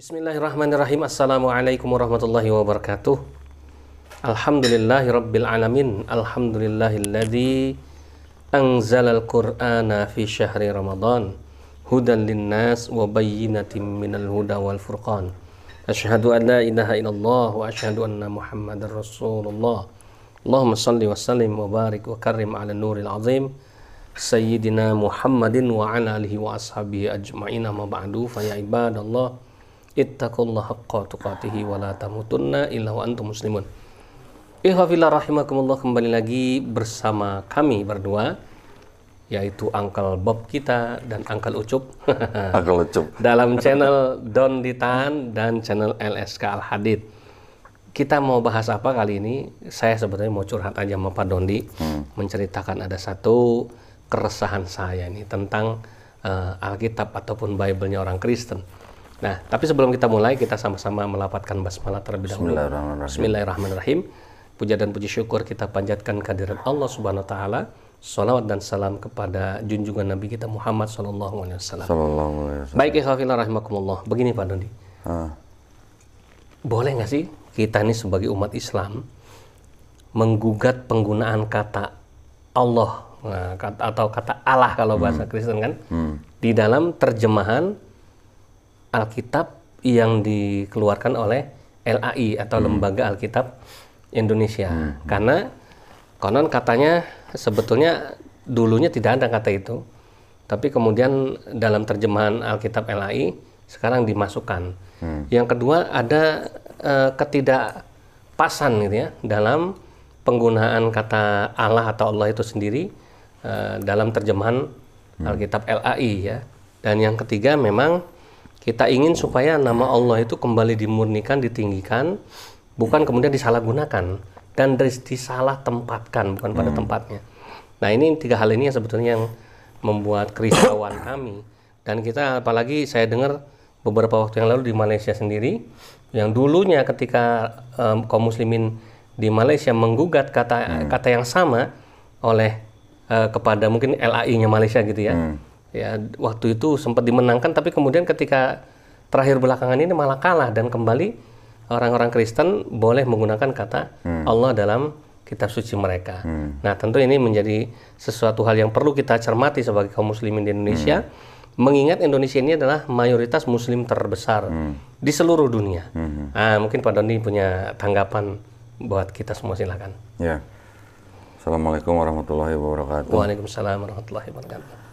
Bismillahirrahmanirrahim. Assalamualaikum warahmatullahi wabarakatuh. Alhamdulillahi rabbil alamin. Alhamdulillahilladzi anzalal qur'ana fi syahri ramadan hudan linnas wa bayyinatin minal huda wal furqan. Asyhadu an la ilaha illallah wa asyhadu anna muhammadar rasulullah. Allahumma salli wa sallim wa barik wa karrim ala nuril azim sayyidina Muhammadin wa ala alihi wa ashabihi ajma'in. Amma ba'du, fa ya ibadallah ittaqullaha haqqa tuqatihi wa la tamutunna illa wa antum muslimun. Ikhwafillah rahimakumullah, kembali lagi bersama kami berdua, yaitu Uncle Bob kita dan Uncle Ucup Uncle Ucup dalam channel Don Ditahan dan channel LSK Al-Hadid. Kita mau bahas apa kali ini? Saya sebetulnya mau curhat aja sama Pak Dondi, menceritakan ada satu keresahan saya nih tentang Alkitab ataupun Bible-nya orang Kristen. Nah, tapi sebelum kita mulai, kita sama-sama melafadzkan basmalah terlebih dahulu. Bismillahirrahmanirrahim. Puja dan puji syukur kita panjatkan kehadirat Allah Subhanahu wa taala. Shalawat dan salam kepada junjungan Nabi kita Muhammad sallallahu alaihi wasallam. Baik, ikhwafillah rahimakumullah. Begini Pak Dondi. Boleh nggak sih kita ini sebagai umat Islam menggugat penggunaan kata Allah, atau kata Allah kalau bahasa Kristen kan, di dalam terjemahan Alkitab yang dikeluarkan oleh LAI atau Lembaga Alkitab Indonesia. Karena konon katanya sebetulnya dulunya tidak ada kata itu, tapi kemudian dalam terjemahan Alkitab LAI sekarang dimasukkan. Yang kedua, ada ketidakpasan gitu ya dalam penggunaan kata Allah atau Allah itu sendiri dalam terjemahan Alkitab LAI ya. Dan yang ketiga, memang kita ingin supaya nama Allah itu kembali dimurnikan, ditinggikan, bukan kemudian disalahgunakan dan disalah tempatkan, bukan pada tempatnya. Nah, ini tiga hal ini yang sebetulnya yang membuat kerisauan kami. Dan kita, apalagi saya dengar beberapa waktu yang lalu di Malaysia sendiri, yang dulunya ketika kaum muslimin di Malaysia menggugat kata yang sama oleh kepada mungkin LAI-nya Malaysia gitu ya. Ya, waktu itu sempat dimenangkan, tapi kemudian ketika terakhir belakangan ini malah kalah dan kembali orang-orang Kristen boleh menggunakan kata Allah dalam kitab suci mereka. Nah, tentu ini menjadi sesuatu hal yang perlu kita cermati sebagai kaum muslimin di Indonesia, mengingat Indonesia ini adalah mayoritas muslim terbesar di seluruh dunia. Nah, mungkin Pak Doni punya tanggapan buat kita semua, silakan. Ya. Assalamualaikum warahmatullahi wabarakatuh. Waalaikumsalam warahmatullahi wabarakatuh.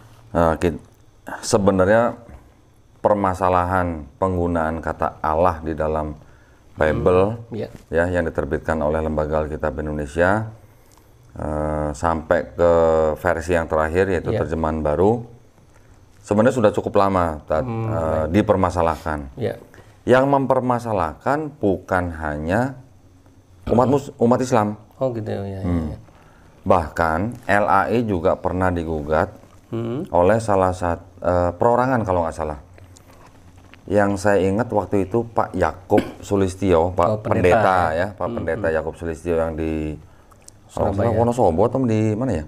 Sebenarnya permasalahan penggunaan kata Allah di dalam Bible ya yang diterbitkan oleh Lembaga Alkitab Indonesia sampai ke versi yang terakhir yaitu terjemahan baru sebenarnya sudah cukup lama dipermasalahkan. Yang mempermasalahkan bukan hanya umat Islam. Oh gitu ya. Bahkan LAI juga pernah digugat oleh salah satu perorangan kalau nggak salah. Yang saya ingat waktu itu Pak Yakub Sulistyo, Pak Pendeta ya, Pak Pendeta Yakub Sulistyo yang di Wonosobo atau di mana ya?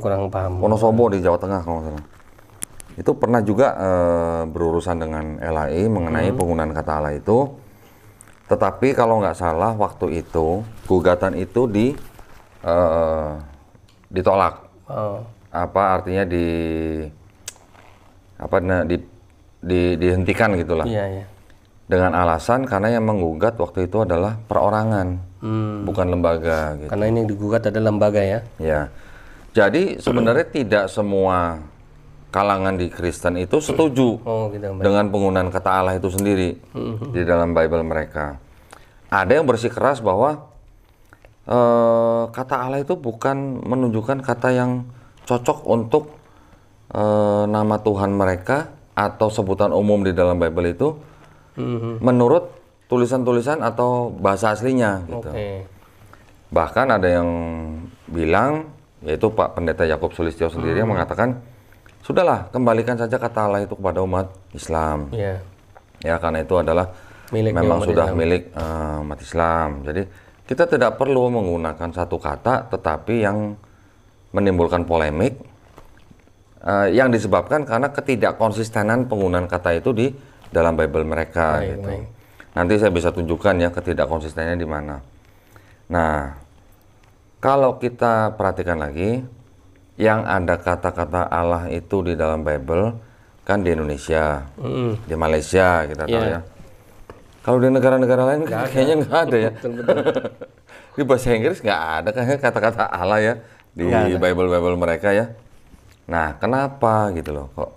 Kurang paham. Wonosobo di Jawa Tengah kalau nggak salah. Itu pernah juga berurusan dengan LAI mengenai penggunaan kata Allah itu. Tetapi kalau nggak salah waktu itu gugatan itu ditolak. Apa artinya dihentikan gitulah. Dengan alasan karena yang menggugat waktu itu adalah perorangan, bukan lembaga gitu. Karena ini digugat adalah lembaga ya. Ya. Jadi sebenarnya tidak semua kalangan di Kristen itu setuju dengan penggunaan kata Allah itu sendiri di dalam Bible mereka. Ada yang bersikeras bahwa kata Allah itu bukan menunjukkan kata yang cocok untuk nama Tuhan mereka atau sebutan umum di dalam Bible itu menurut tulisan-tulisan atau bahasa aslinya gitu. Bahkan ada yang bilang, yaitu Pak Pendeta Yakub Sulistyo sendiri yang mengatakan, sudahlah kembalikan saja kata Allah itu kepada umat Islam. Ya, karena itu adalah memang sudah milik umat Islam. Jadi kita tidak perlu menggunakan satu kata tetapi yang menimbulkan polemik yang disebabkan karena ketidakkonsistenan penggunaan kata itu di dalam Bible mereka gitu. baik. Nanti saya bisa tunjukkan ya ketidakkonsistennya di mana. Nah, kalau kita perhatikan lagi, yang ada kata-kata Allah itu di dalam Bible kan di Indonesia, di Malaysia kita tahu ya. Kalau di negara-negara lain kayaknya nggak ada ya. Betul. Di bahasa Inggris nggak ada kayaknya kata-kata Allah ya di Bible mereka ya. Nah, kenapa gitu loh kok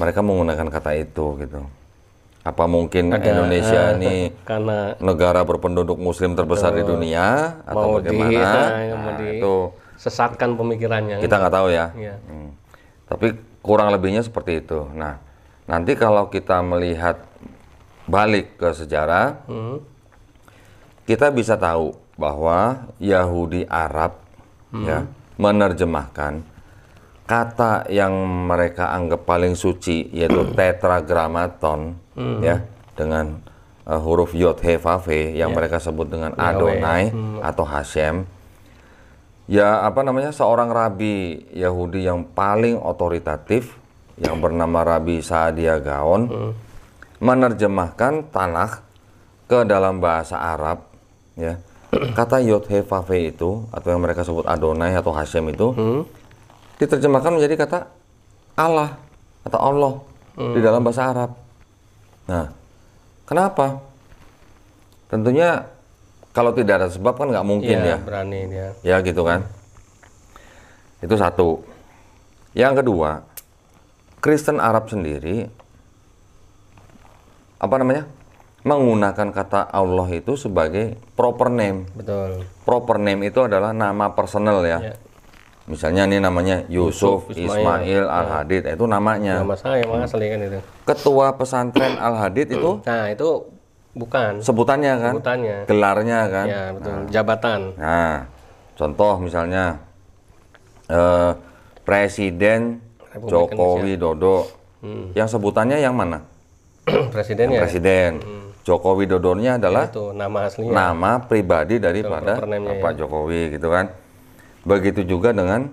mereka menggunakan kata itu gitu? Apa mungkin Indonesia ini karena negara berpenduduk Muslim terbesar di dunia atau bagaimana? Mau Itu sesatkan pemikirannya. kita nggak tahu ya. Iya. Tapi kurang lebihnya seperti itu. Nah, nanti kalau kita melihat balik ke sejarah, kita bisa tahu bahwa Yahudi Arab ya menerjemahkan kata yang mereka anggap paling suci yaitu tetragrammaton ya dengan huruf Yod He Vav He yang mereka sebut dengan Adonai atau Hashem. Ya apa namanya seorang rabi Yahudi yang paling otoritatif yang bernama Rabi Saadia Gaon menerjemahkan Tanakh ke dalam bahasa Arab ya. Kata Yod He Vav He itu atau yang mereka sebut Adonai atau Hashem itu diterjemahkan menjadi kata Allah atau Allah di dalam bahasa Arab. Nah, kenapa? Tentunya kalau tidak ada sebab kan nggak mungkin ya. Berani dia. Ya gitu kan. Itu satu. Yang kedua, Kristen Arab sendiri apa namanya? Menggunakan kata Allah itu sebagai proper name. Betul. Proper name itu adalah nama personal ya. Misalnya ini namanya Yusuf Ismail Al-Hadid, itu namanya. Nama saya emang asli kan itu. Ketua pesantren Al-Hadid itu Nah, itu bukan sebutannya kan? sebutannya. Gelarnya kan? Ya, betul. Jabatan. Nah, contoh misalnya Presiden Republik Joko Widodo, yang sebutannya yang mana? Presidennya. Presiden. Joko Widodonya adalah Itu nama aslinya. nama pribadi daripada proper name-nya, Pak Jokowi gitu kan. Begitu juga dengan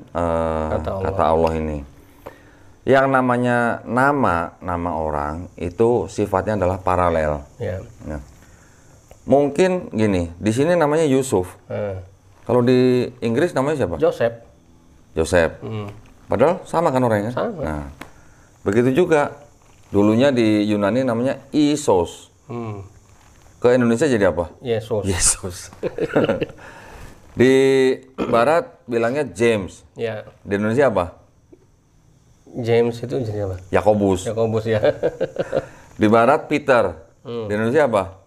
kata Allah ini. Yang namanya nama orang itu sifatnya adalah paralel. Ya. Nah, mungkin gini, di sini namanya Yusuf. Kalau di Inggris namanya siapa? Joseph. Joseph. Padahal sama kan orangnya kan? Sama. Nah, begitu juga dulunya di Yunani namanya Isos. Ke Indonesia jadi apa? Yesus. Yesus. Di Barat bilangnya James. Ya. Di Indonesia apa? James itu jadi apa? Yakobus. Yakobus ya. Di Barat Peter. Di Indonesia apa?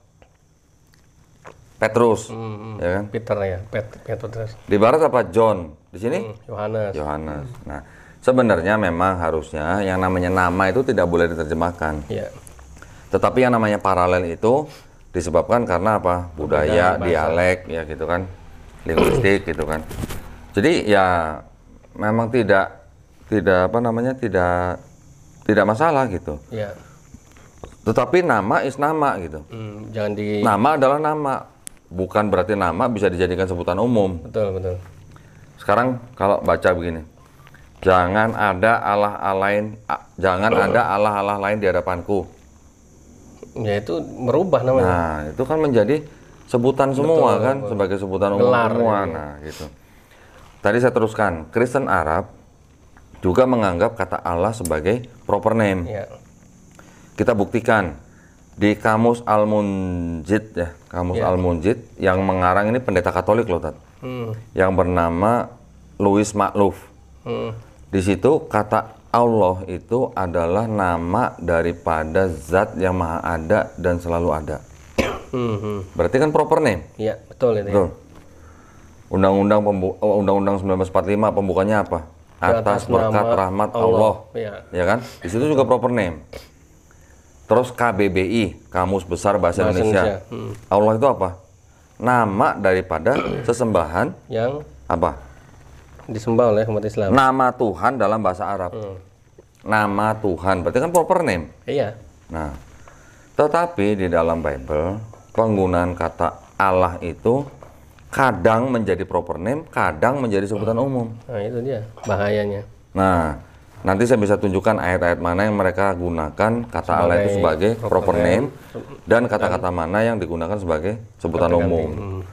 Petrus. Ya kan? Peter ya. Petrus. Di Barat apa? John. Di sini? Yohanes. Yohanes. Nah, sebenarnya memang harusnya yang namanya nama itu tidak boleh diterjemahkan. Ya. Tetapi yang namanya paralel itu disebabkan karena apa? Budaya, dialek, ya gitu kan, linguistik gitu kan. Jadi ya memang tidak apa namanya tidak masalah gitu. Ya. Tetapi nama is nama gitu. Jangan di. Nama adalah nama, bukan berarti nama bisa dijadikan sebutan umum. Betul betul. Sekarang kalau baca begini, jangan ada Allah lain di hadapanku. Ya itu merubah namanya. Nah, itu kan menjadi sebutan semua kan, sebagai sebutan umum Gelar, semua. ya. Nah, gitu. Tadi saya teruskan, Kristen Arab juga menganggap kata Allah sebagai proper name. Ya. Kita buktikan di Kamus Al-Munjid ya, Kamus Al-Munjid yang mengarang ini pendeta Katolik loh, Tat. Yang bernama Louis Makluf. Di situ kata Allah itu adalah nama daripada zat yang maha ada dan selalu ada. Berarti kan proper name. Iya, betul itu. Betul. Undang-Undang 1945 pembukanya apa? Atas berkat rahmat Allah. Ya kan? Di situ juga proper name. Terus KBBI, Kamus Besar Bahasa Indonesia. Allah itu apa? Nama daripada sesembahan yang apa? Disembah oleh umat Islam. Nama Tuhan dalam bahasa Arab. Nama Tuhan, berarti kan proper name. Iya. Nah, tetapi di dalam Bible, penggunaan kata Allah itu kadang menjadi proper name, kadang menjadi sebutan umum. Nah, itu dia bahayanya. Nah, Nanti saya bisa tunjukkan ayat-ayat mana yang mereka gunakan kata Allah itu sebagai proper name dan kata-kata mana yang digunakan sebagai sebutan umum.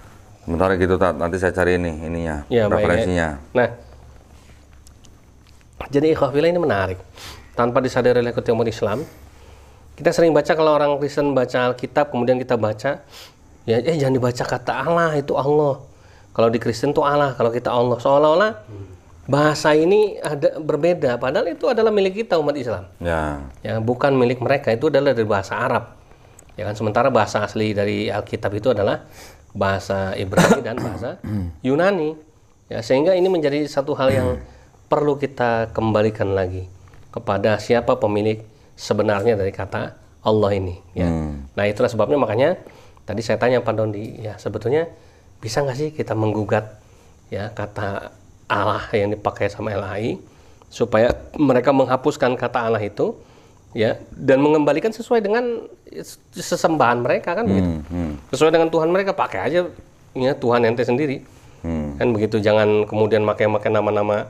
Sementara gitu, nanti saya cari ininya, referensinya. Nah, jadi ikhwah fillah ini menarik. Tanpa disadari oleh umat Islam, kita sering baca kalau orang Kristen baca Alkitab, kemudian kita baca, ya jangan dibaca kata Allah, itu Allah. Kalau di Kristen itu Allah, kalau kita Allah. Seolah-olah bahasa ini ada berbeda, padahal itu adalah milik kita umat Islam. Ya, bukan milik mereka, itu adalah dari bahasa Arab. Ya kan, sementara bahasa asli dari Alkitab itu adalah bahasa Ibrani dan bahasa Yunani. Ya, sehingga ini menjadi satu hal yang perlu kita kembalikan lagi kepada siapa pemilik sebenarnya dari kata Allah ini. Ya. Nah, itulah sebabnya makanya tadi saya tanya Pak Dondi, ya sebetulnya bisa nggak sih kita menggugat ya kata Allah yang dipakai sama LAI supaya mereka menghapuskan kata Allah itu ya dan mengembalikan sesuai dengan sesembahan mereka kan begitu. Sesuai dengan Tuhan mereka, pakai aja ya Tuhan ente sendiri. Kan begitu, jangan kemudian pakai nama-nama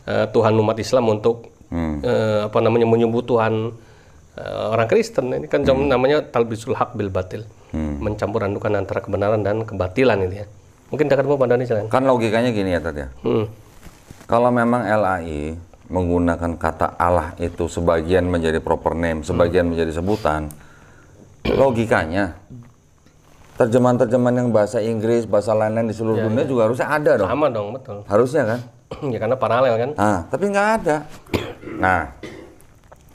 Tuhan umat Islam untuk menyebut Tuhan orang Kristen. Ini kan namanya talbisul haq bil batil. Mencampur adukan antara kebenaran dan kebatilan ini ya. Mungkin dekat Pak Dani silakan. Kan logikanya gini ya Tat ya. Kalau memang LAI menggunakan kata Allah itu sebagian menjadi proper name, sebagian menjadi sebutan, logikanya terjemahan-terjemahan yang bahasa Inggris, bahasa lain-lain di seluruh dunia juga harusnya ada dong. Sama dong, betul. Harusnya kan? Ya karena paralel kan. Tapi nggak ada. Nah,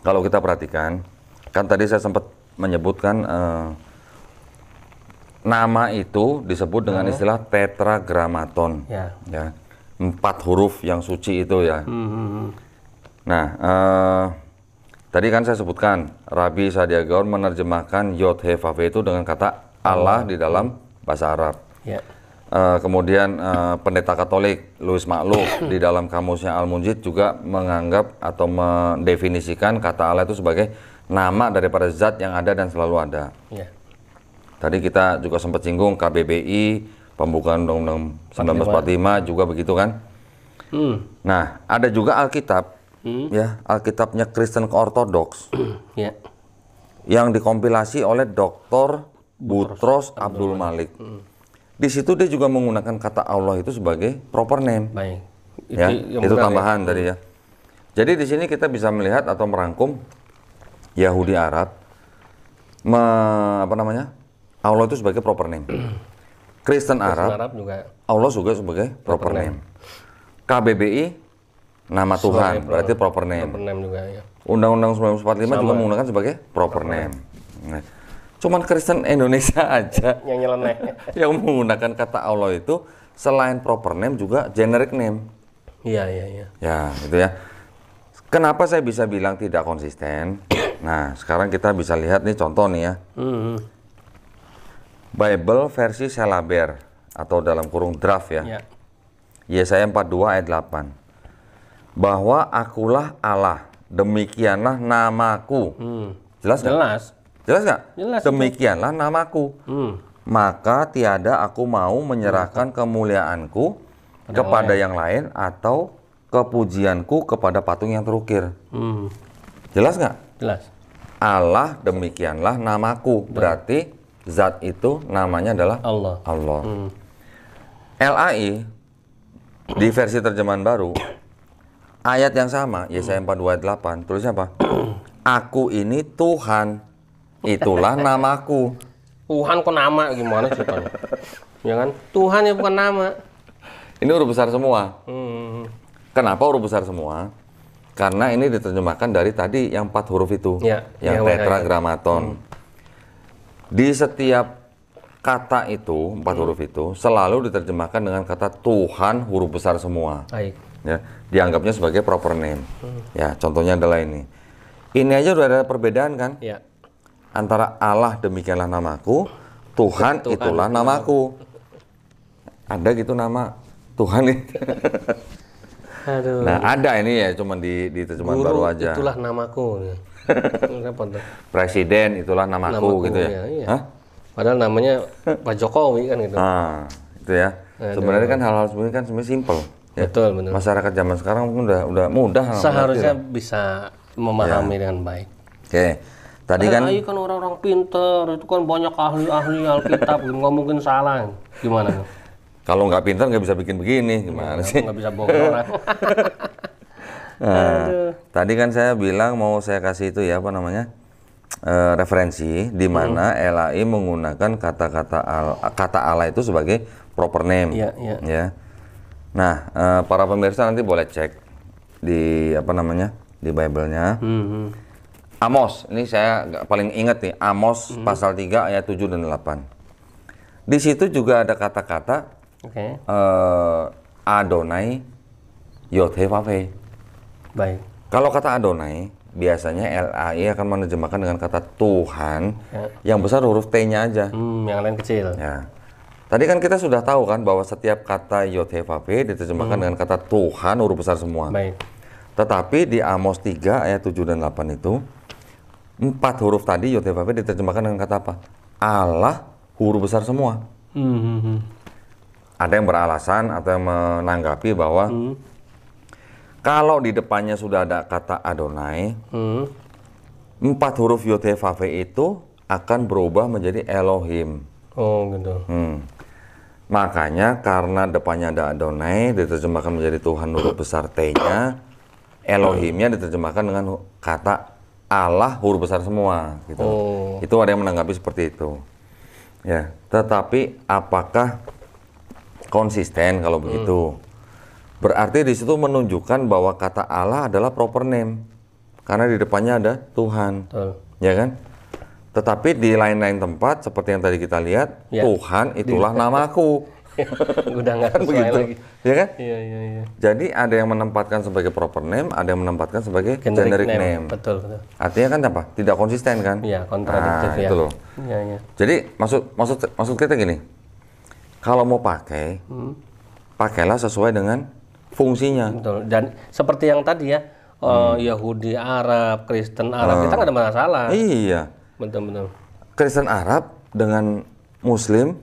kalau kita perhatikan, kan tadi saya sempat menyebutkan nama itu disebut dengan istilah tetragrammaton. Ya. 4 huruf yang suci itu ya. Nah, tadi kan saya sebutkan Rabi Sadia Gaon menerjemahkan Yod He Vav itu dengan kata Allah di dalam bahasa Arab. Kemudian pendeta Katolik Louis Makhluk di dalam kamusnya Al-Munjid juga menganggap atau mendefinisikan kata Allah itu sebagai nama daripada zat yang ada dan selalu ada. Tadi kita juga sempat singgung KBBI, pembukaan Undang-Undang 1945 juga begitu kan. Nah, ada juga Alkitab, ya Alkitabnya Kristen Ortodoks, yang dikompilasi oleh Dr. Butros Abdul Malik. Di situ dia juga menggunakan kata Allah itu sebagai proper name. Itu tambahan tadi ya. Jadi di sini kita bisa melihat atau merangkum Yahudi Arab, Allah itu sebagai proper name. Kristen Arab juga Allah juga sebagai proper name. KBBI nama Tuhan berarti proper name. Undang-Undang 1945 juga menggunakan sebagai proper name. Nah, cuman Kristen Indonesia aja yang nyeleneh yang menggunakan kata Allah itu selain proper name juga generic name. Ya, gitu ya. Kenapa saya bisa bilang tidak konsisten? Nah, sekarang kita bisa lihat nih contoh nih ya. Bible versi Selaber atau dalam kurung draft ya. Yesaya 42 ayat 8. Bahwa akulah Allah, demikianlah namaku. Jelas nggak? Jelas nggak? Demikianlah namaku. Maka tiada aku mau menyerahkan kemuliaanku kepada yang lain atau kepujianku kepada patung yang terukir. Jelas nggak? Jelas. Allah demikianlah namaku. Berarti zat itu namanya adalah Allah. LAI di versi terjemahan baru ayat yang sama Yesaya 42 ayat 8 tulisnya apa? Aku ini Tuhan, itulah namaku. Tuhan kok nama gimana ceritanya? Ya kan? Tuhan ya bukan nama. Ini huruf besar semua. Kenapa huruf besar semua? Karena ini diterjemahkan dari tadi yang 4 huruf itu, yang tetragrammaton. Di setiap kata itu, 4 huruf itu, selalu diterjemahkan dengan kata Tuhan huruf besar semua. Ya, dianggapnya sebagai proper name. Ya, contohnya adalah ini. Ini aja udah ada perbedaan kan? Antara Allah demikianlah namaku, Tuhan itulah namaku. Ada gitu nama Tuhan itu. Nah, ada ini ya, cuman di terjemahan baru aja. Itulah namaku. Presiden itulah namaku gitu ya. Padahal namanya Pak Jokowi kan gitu. Itu ya. Sebenarnya kan hal-hal sebenarnya kan sebenarnya simple. Ya. Betul, betul. Masyarakat zaman sekarang mungkin udah mudah. Seharusnya bisa memahami dengan baik. Oke. Tadi kan orang-orang pinter, itu kan banyak ahli-ahli Alkitab, nggak mungkin salah. Gimana? kalau nggak pintar nggak bisa bikin begini, gimana sih? Nggak bisa bohong orang. Tadi kan saya bilang mau saya kasih itu ya apa namanya referensi di mana LAI menggunakan kata Allah itu sebagai proper name. Iya, iya. Ya. Nah, para pemirsa nanti boleh cek di apa namanya di Bible-nya. Amos, ini saya paling ingat nih, Amos pasal 3 ayat 7 dan 8. Di situ juga ada kata-kata Adonai Yod-Heh-Vaveh. Baik. Kalau kata Adonai, biasanya LAI akan menerjemahkan dengan kata Tuhan, yang besar huruf T-nya aja. Yang lain kecil. Ya. Tadi kan kita sudah tahu kan bahwa setiap kata Yod-Heh-Vaveh diterjemahkan dengan kata Tuhan huruf besar semua. Baik. Tetapi di Amos 3 ayat 7 dan 8 itu 4 huruf tadi Yod-Heh-Vaveh diterjemahkan dengan kata apa? Allah huruf besar semua. Ada yang beralasan atau yang menanggapi bahwa kalau di depannya sudah ada kata Adonai, 4 huruf Yod-Heh-Vaveh itu akan berubah menjadi Elohim. Oh gitu. Makanya karena depannya ada Adonai diterjemahkan menjadi Tuhan huruf besar T-nya, Elohimnya diterjemahkan dengan kata Allah huruf besar semua gitu. Itu ada yang menanggapi seperti itu. Ya, tetapi apakah konsisten kalau begitu? Berarti di situ menunjukkan bahwa kata Allah adalah proper name karena di depannya ada Tuhan. Ya kan? Tetapi di lain-lain tempat seperti yang tadi kita lihat, Tuhan itulah namaku. Udah nggak sesuai begitu lagi. Ya kan? Iya. Jadi ada yang menempatkan sebagai proper name, ada yang menempatkan sebagai generic name. Betul. Artinya kan apa? Tidak konsisten kan? Iya, kontradiktif ya. Itu loh. Iya. Jadi maksud kita gini. Kalau mau pakai, pakailah sesuai dengan fungsinya. Betul. Dan seperti yang tadi ya, Yahudi Arab, Kristen Arab, kita nggak ada masalah. Iya. Betul. Kristen Arab dengan Muslim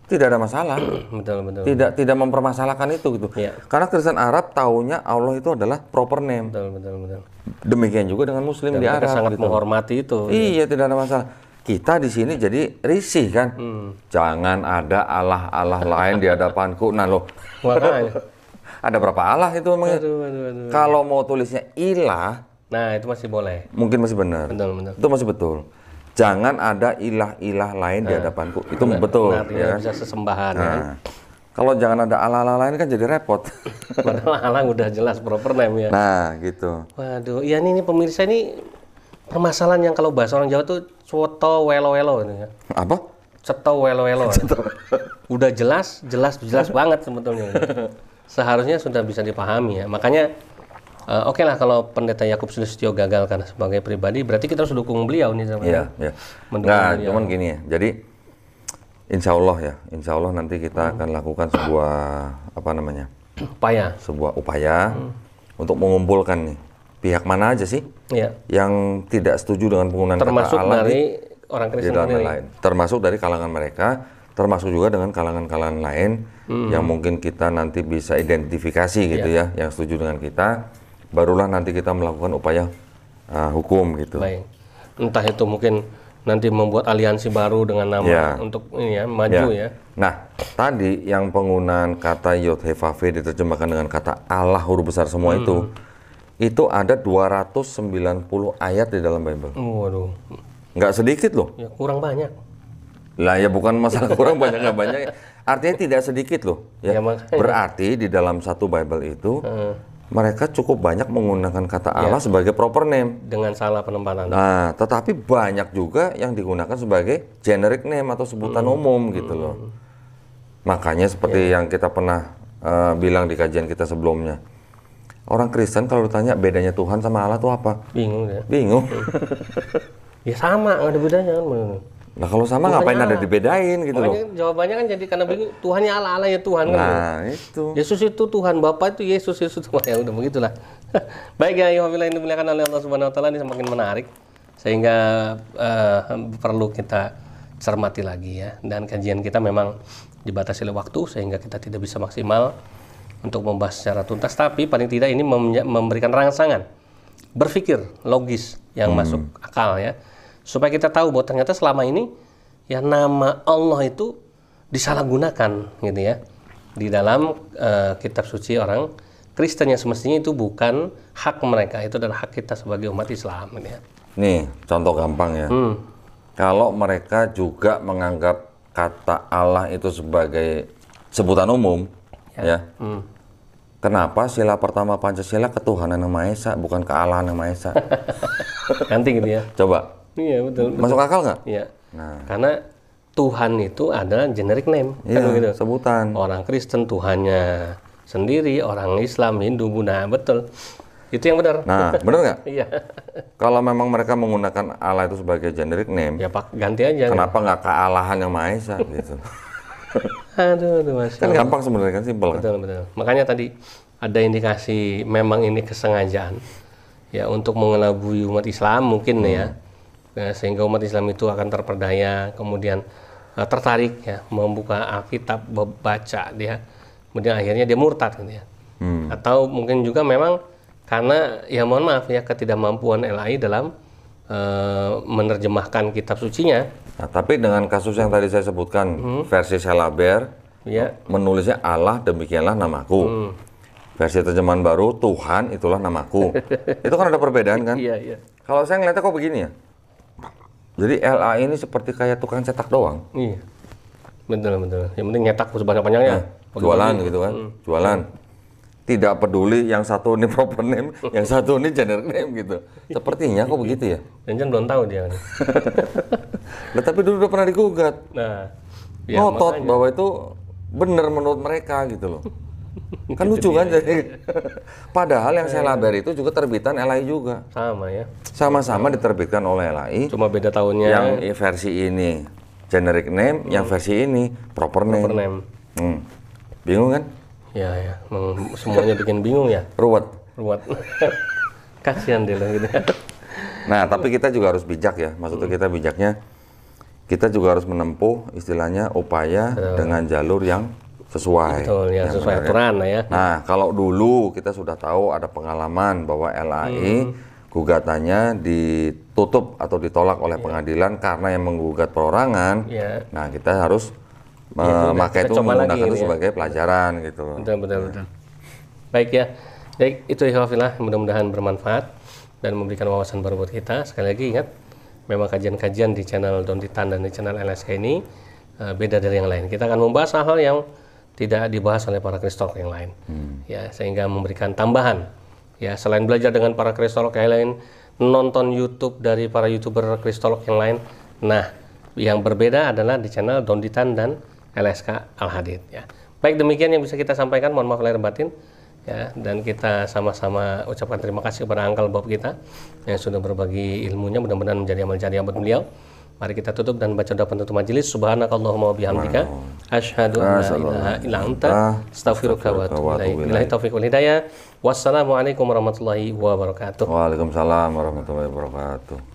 tidak ada masalah. Betul. Tidak mempermasalahkan itu gitu. Iya. Karena Kristen Arab taunya Allah itu adalah proper name. Betul. Demikian juga dengan Muslim di Arab. Sangat gitu. menghormati itu. Iya, tidak ada masalah. Kita di sini jadi risih kan. Jangan ada Allah lain di hadapanku. Nah loh. Makanya. Ada berapa Allah itu emangnya? Aduh. Kalau mau tulisnya ilah, nah itu masih boleh. mungkin masih benar. Betul. Itu masih betul. Jangan ada ilah-ilah lain di hadapanku. Itu betul. Artinya bisa sesembahan. Nah, kalau jangan ada Allah lain kan jadi repot. Padahal Allah udah jelas proper name ya. Nah, gitu. Waduh, iya ini pemirsa ini permasalahan yang kalau bahasa orang Jawa tuh coto welo-welo ini ya. Apa? Ceto welo-welo. Udah jelas banget sebetulnya. Seharusnya sudah bisa dipahami ya. Makanya oke lah kalau Pendeta Yakub Sulistyo gagal karena sebagai pribadi, berarti kita harus dukung beliau nih sebenarnya. Iya. Nah, cuman gini ya. Jadi insya Allah nanti kita akan lakukan sebuah upaya untuk mengumpulkan nih pihak mana aja sih yang tidak setuju dengan penggunaan termasuk kata Allah dari orang Kristen sendiri. Termasuk dari kalangan mereka, termasuk juga dengan kalangan-kalangan lain yang mungkin kita nanti bisa identifikasi gitu ya, yang setuju dengan kita. Barulah nanti kita melakukan upaya hukum gitu. Baik. Entah itu mungkin nanti membuat aliansi baru dengan nama untuk ini ya, maju ya. Nah, tadi yang penggunaan kata Yod-Heh-Vaveh diterjemahkan dengan kata Allah huruf besar semua itu ada 290 ayat di dalam Bible. Waduh. Nggak sedikit loh. Ya, kurang banyak. Lah ya bukan masalah kurang banyak nggak banyak. Artinya tidak sedikit loh. Ya, berarti di dalam satu Bible itu mereka cukup banyak menggunakan kata Allah sebagai proper name. Dengan salah penempatan. Nah, tetapi banyak juga yang digunakan sebagai generic name atau sebutan umum gitu loh. Makanya seperti yang kita pernah bilang di kajian kita sebelumnya. Orang Kristen kalau ditanya bedanya Tuhan sama Allah itu apa? Bingung ya. Bingung. Ya sama, nggak ada bedanya kan. Nah kalau sama Tuhannya ngapain ada dibedain gitu loh. Jawabannya kan jadi karena bingung, Tuhannya Allah ya Tuhan kan. Nah itu. Yesus itu Tuhan, Bapa itu Yesus ya udah begitulah. Baik ya, Yohafilah yang dimuliakan oleh Allah Subhanahu Wa Taala, ini semakin menarik sehingga perlu kita cermati lagi ya. Dan kajian kita memang dibatasi oleh waktu sehingga kita tidak bisa maksimal untuk membahas secara tuntas, tapi paling tidak ini memberikan rangsangan berpikir logis yang masuk akal ya, supaya kita tahu bahwa ternyata selama ini ya nama Allah itu disalahgunakan gitu ya di dalam kitab suci orang Kristen, yang semestinya itu bukan hak mereka, itu adalah hak kita sebagai umat Islam gitu ya. Nih contoh gampang ya, kalau mereka juga menganggap kata Allah itu sebagai sebutan umum ya. Kenapa sila pertama Pancasila ketuhanan yang Maha Esa, bukan kealahan yang Maha Esa? Ganti gitu ya. Coba. Iya betul. Masuk akal nggak? Iya. Nah. Karena Tuhan itu adalah generic name, iya, kan begitu. Sebutan. Orang Kristen Tuhannya sendiri, orang Islam, Hindu, Buddha, betul. Itu yang benar. Nah, benar nggak? Iya. Kalau memang mereka menggunakan Allah itu sebagai generic name, ya Pak, ganti aja. Kenapa nggak kealahan yang Maha Esa gitu? Aduh, Mas. Kan gampang sebenarnya, kan simpel. Betul, betul. Makanya tadi ada indikasi memang ini kesengajaan ya untuk mengelabui umat Islam mungkin ya, sehingga umat Islam itu akan terperdaya, kemudian tertarik ya membuka Alkitab, baca dia, kemudian akhirnya dia murtad gitu ya. Atau mungkin juga memang karena ya mohon maaf ya ketidakmampuan LAI dalam menerjemahkan kitab sucinya. Nah, tapi dengan kasus yang tadi saya sebutkan, versi Selaber ya, menulisnya Allah demikianlah namaku. Versi terjemahan baru Tuhan itulah namaku. Itu kan ada perbedaan kan? Iya, iya. Kalau saya ngeliatnya kok begini ya. Jadi LA ini seperti kayak tukang cetak doang. Iya. Betul, betul. Yang penting nyetak sebanyak-banyaknya. Jualan gitu kan. Jualan. Tidak peduli yang satu ini proper name, yang satu ini generic name gitu. Sepertinya kok begitu ya. Dan belum tahu dia. Nah, tapi dulu udah pernah digugat. Nah, ya, ngotot makanya bahwa itu benar menurut mereka gitu loh. Kan lucu kan jadi. Padahal yang Selaber itu juga terbitan LAI juga. Sama ya. Sama-sama diterbitkan oleh LAI. Cuma beda tahunnya. Yang versi ini generic name, yang versi ini proper name. Proper name. Bingung kan? Ya, ya. Semuanya bikin bingung ya. Ruwet. Kasihan deh loh gitu. Nah, tapi kita juga harus bijak ya. Maksudnya kita bijaknya, kita juga harus menempuh istilahnya upaya dengan jalur yang sesuai. Betul, ya, sesuai aturan ya. Nah, kalau dulu kita sudah tahu ada pengalaman bahwa LAI gugatannya ditutup atau ditolak oleh pengadilan karena yang menggugat perorangan. Nah, kita harus memakai itu, menggunakan itu sebagai pelajaran gitu. Betul, betul, betul. Baik ya. Baik, itu ikhwafillah, mudah-mudahan bermanfaat dan memberikan wawasan baru buat kita. Sekali lagi ingat, memang kajian-kajian di channel Donditan dan di channel LSK ini beda dari yang lain. Kita akan membahas hal-hal yang tidak dibahas oleh para kristolog yang lain. Ya, sehingga memberikan tambahan. Ya, selain belajar dengan para kristolog yang lain, nonton YouTube dari para YouTuber kristolog yang lain. Nah, yang berbeda adalah di channel Donditan dan LSK Al-Hadid ya. Baik, demikian yang bisa kita sampaikan, mohon maaf lahir batin ya, dan kita sama-sama ucapkan terima kasih kepada Uncle Bob kita yang sudah berbagi ilmunya, mudah-mudahan menjadi amal jariah buat beliau. Mari kita tutup dan baca doa penutup majelis. Subhanakallahumma wa bihamdika asyhadu an la ilaha illa anta astaghfiruka wa atubu ilaik. Billahi taufiq wal hidayah. Wassalamualaikum warahmatullahi wabarakatuh. Waalaikumsalam warahmatullahi wabarakatuh.